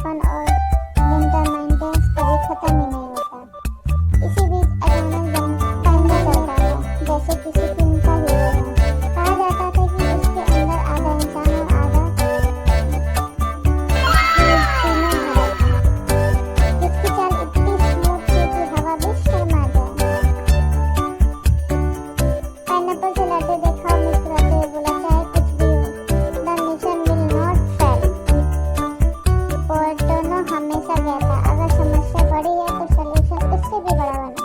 Fun और winter maintenance कभी खत्म ही नहीं होता। इसी बीच अचानक पहनने चलता है जैसे किसी फिल्म का हीरो हो। कहा जाता था कि उसके अंदर आधा इंसान और आधा तीनों भरा था। जिसकी चाल इतनी स्मूथ थी कि हवा भी शर्मा जाए। पाइनएप्पल से लड़ते देखा और मुस्कुराते हुए बोला, चाहे कुछ भी हो, the mission will not fail. पोर्टोनो हमेशा कहता, अगर समस्या बड़ी है तो सॉल्यूशन उससे भी बड़ा बना।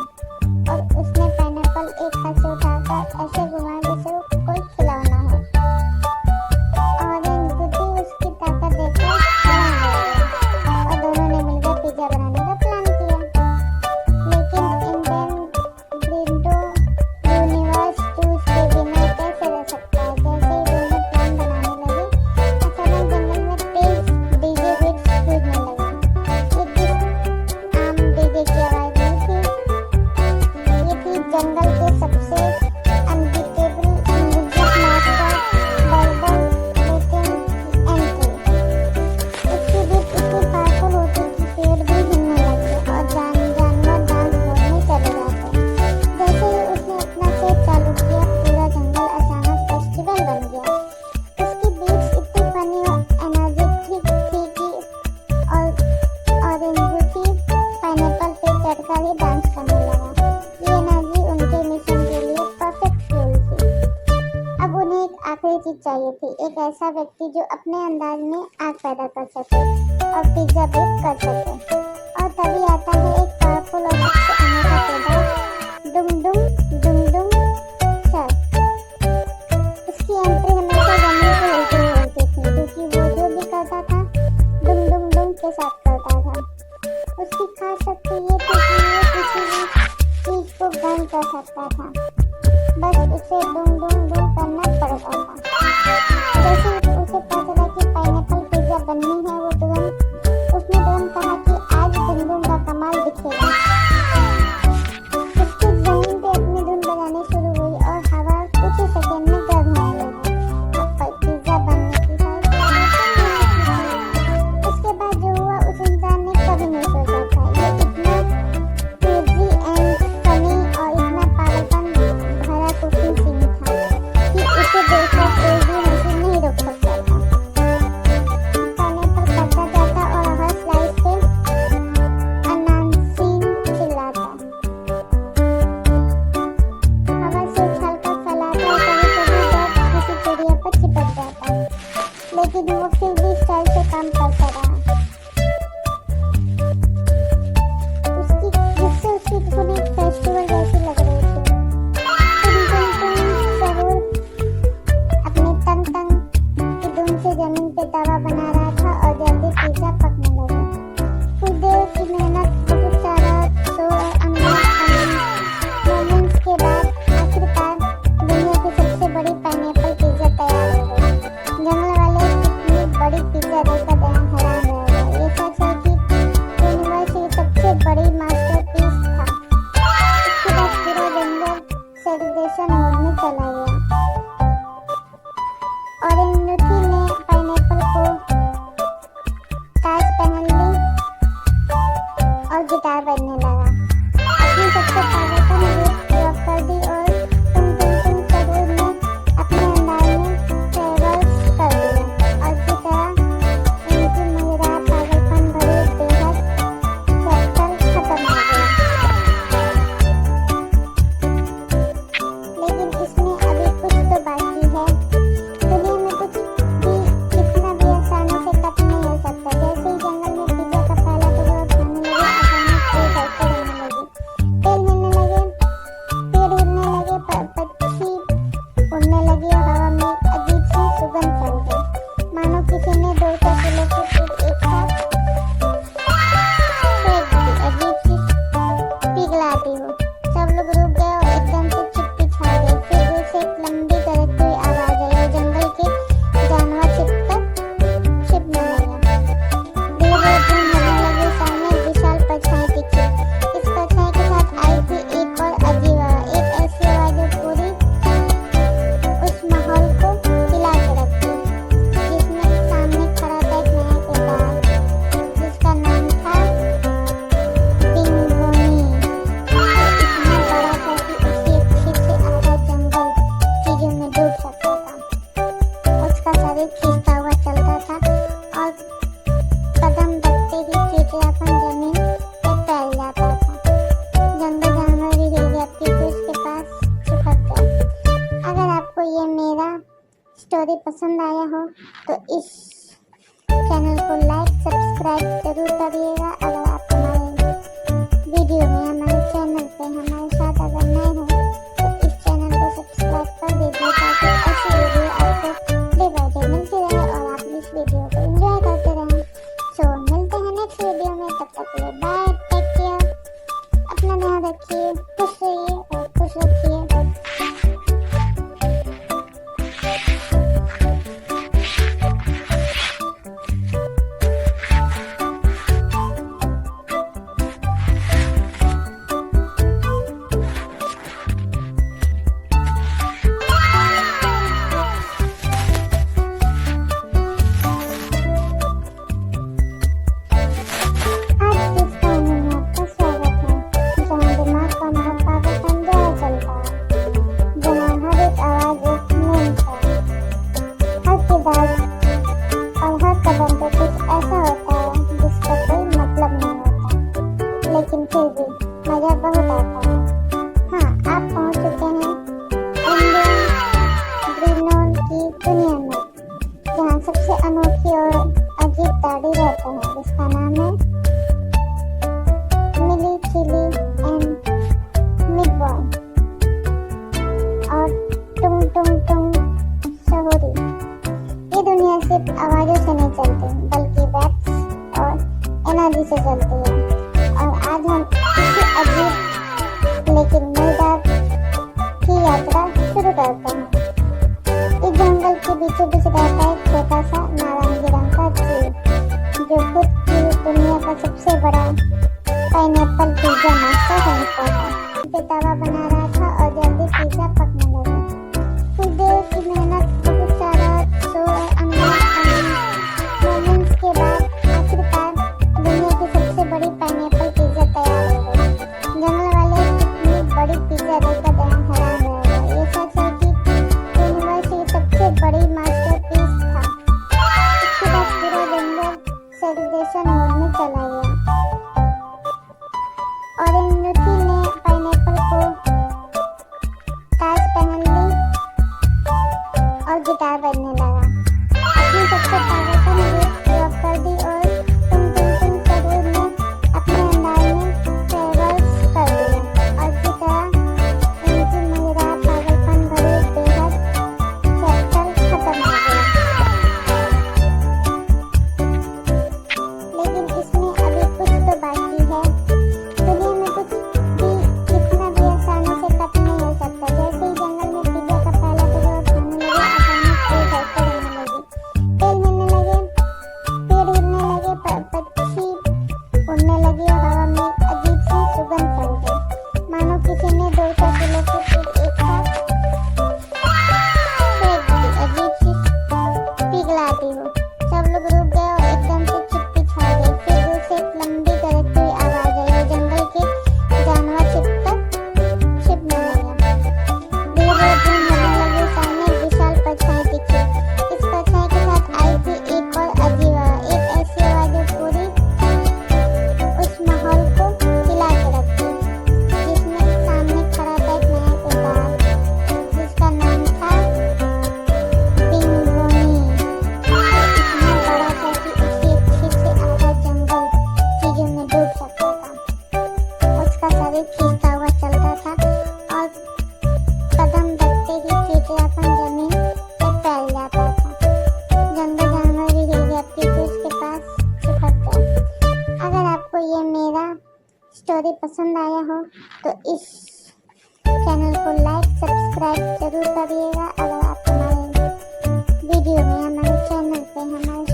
और उसने पाइनएप्पल एक हाथ से उठाकर ऐसे घुमाया जैसे वो कोई खिलौना हो। ऑरेंज गुड्डी उसकी ताकत देखकर हैरान रह गया और दोनों ने मिलकर पिज्जा बनाने का प्लान किया। लेकिन इंटेंडिटो यूनिवर्स टूस के बिना कैसे रह सकता है। जैसे ही दोनों प्लान बनाने लगे, अचानक जंगल में तेज डीजे बीट्स बजने लगे। ये किस आम डीजे की आवाज नहीं थी, ये थी जंगल के सबसे अनबीटेबल म्यूजिक मास्टर बर्बर लेकिन की एंट्री। उसकी बीट इतनी पावरफुल होती कि पेड़ भी हिलने लगते और जानवर डांस मोड में चले जाते। जैसे ही उसने अपना सेट चालू किया, पूरा जंगल अचानक फेस्टिवल बन गया। उसकी बीट्स इतनी फनी और एनर्जेटिक थी कि ऑरेंज गुड्डी पाइनएप्पल पे चढ़कर ही डांस करने लगा। ये एनर्जी उनके मिशन के लिए परफेक्ट फ्यूल थी। अब उन्हें एक आखिरी चीज चाहिए थी, एक ऐसा व्यक्ति जो अपने अंदाज में आग पैदा कर सके और पिज्जा बेक कर सके। और तभी आता है एक पावरफुल और सबसे अनोखा किरदार, डुम डुम डुम डुम सर। उसकी एंट्री हमेशा जमीन को हिलती हुई होती थी, क्योंकि वो जो भी करता था डुम डुम डुम के साथ करता था। उसकी खास शक्ति ये थी कि वो किसी भी चीज को बंद कर सकता था, बस उसे डुम डुम डुम करना पड़ता था। जैसे ही उसे पता चला कि पाइनएप्पल पिज्जा बननी है, उसने तुरंत कहा कि आज डुम डुम का कमाल दिखेगा। उसकी जमीन पे अपनी धुन बजानी शुरू हुई और हवा कुछ ही सेकंड में गर्म होने लगी। अब पिज्जा बनने की उसके बाद जो हुआ उस इंसान ने कभी नहीं सोचा था। ये इतना क्रेजी एंड फनी और इतना पागलपन भरा कुकिंग सीन था कि उसे देखकर चिड़चिड़ापन जमीन पे फैल जाता था। जंगल जानवर भी हिल गया क्योंकि उसके पास चिपक गए। अगर आपको ये मेरा स्टोरी पसंद आया हो तो इस चैनल को लाइक सब्सक्राइब जरूर करिएगा। अगर आप हमारे वीडियो में हमारे चैनल पे हमारे साथ अगर नए हो तो इस चैनल को सब्सक्राइब कर दीजिए ताकि ऐसी वीडियो आपको डे बाय डे मिलती रहे और आप इस वीडियो को एंजॉय करते रहें। सो मिलते हैं नेक्स्ट वीडियो में, तब तक के लिए बाय, टेक केयर, अपना ध्यान रखिए, खुश रहिए और खुश रखिए। लेकिन फिर भी मजा बहुत आता है। हाँ, आप पहुंच चुके हैं इंडियन ब्रीनोन की दुनिया में, जहाँ सबसे अनोखी और अजीब दाढ़ी रहता है, जिसका नाम है मिली चिली एंड मिडबॉय और टुंग टुंग टुंग शहोरी। ये दुनिया सिर्फ आवाजों से नहीं चलती बल्कि वैक्स और एनर्जी से चलती है। और आज हम इसी अजीब लेकिन मजेदार की यात्रा शुरू करते हैं। इस जंगल के बीचों बीच रहता है एक छोटा सा नारंगी रंग का जीव जो खुद की दुनिया का सबसे बड़ा पाइनएप्पल पिज्जा नाश्ता समझता था। पे तवा बना रहा था और जल्दी पिज्जा पकने लगा। कुछ देर की मेहनत, बहुत सारा शोर मोमेंट्स के बाद आखिरकार दुनिया की सबसे बड़ी पाइनएप्पल पिज्जा तैयार हो गई। जंगल वाले इतनी बड़ी पिज्जा देखकर हैरान रह गए। ये सच है कि यूनिवर्स की सबसे बड़ी मास्टरपीस था। इसके बाद पूरा जंगल सेलिब्रेशन मोड में चला गया। ऑरेंजुटी ने पाइनएप्पल को ताज पहन ली और गिटार बजने लगा। अपनी सबसे पावरफुल गिफ्ट ड्रॉप कर दी और टुंग टुंग टुंग शहर ने अपने अंदाज में ट्रेवल्स कर दिया और की तरह उनकी मजेदार पागलपन भरी बेहद चैप्टर खत्म हो गया। लेकिन इसमें अभी कुछ तो बाकी है। दुनिया में कुछ भी कितना भी आसानी से कट नहीं हो सकता। जैसे ही जंगल में पिज्जा का पहला टुकड़ा खाने लगे, अचानक पेड़ धड़कन होने लगी, तेल हिलने लगे, पेड़ हिलने लगे, पक्षी उड़ने लगी और हवा में एक अजीब सी सुगंध फैल गई, मानो किसी ने 200 किलो की चीज एक साथ फेंक दी, अजीब सी पिघलाती हो। सब लोग रुक गए और एकदम से चुप्पी छा गई। फिर दूर से एक लंबी गरजती हुई आवाज आई और जंगल के जानवर छिपने लगे। धीरे धीरे धूम होने लगी, सामने एक विशाल परछाई दिखी। इस परछाई के साथ आई थी एक और अजीब आवाज, एक ऐसी आवाज जो पूरी उस माहौल को हिला के रखती। जिसमें सामने खड़ा था एक नया किरदार जिसका नाम था पिंगोनी। इतना बड़ा था कि उसके पीछे से आधा जंगल चीजों में डूब सकता था। उसका शरीर खींचता हुआ चलता था और कदम रखते ही चिड़चिड़ापन जमीन पे फैल जाता था। जंगल जानवर भी हिल गया क्योंकि उसके पास चिपक गए। अगर आपको ये मेरा स्टोरी पसंद आया हो तो इस चैनल को लाइक सब्सक्राइब जरूर करिएगा। अगर आप हमारे वीडियो में हमारे चैनल पे हमारे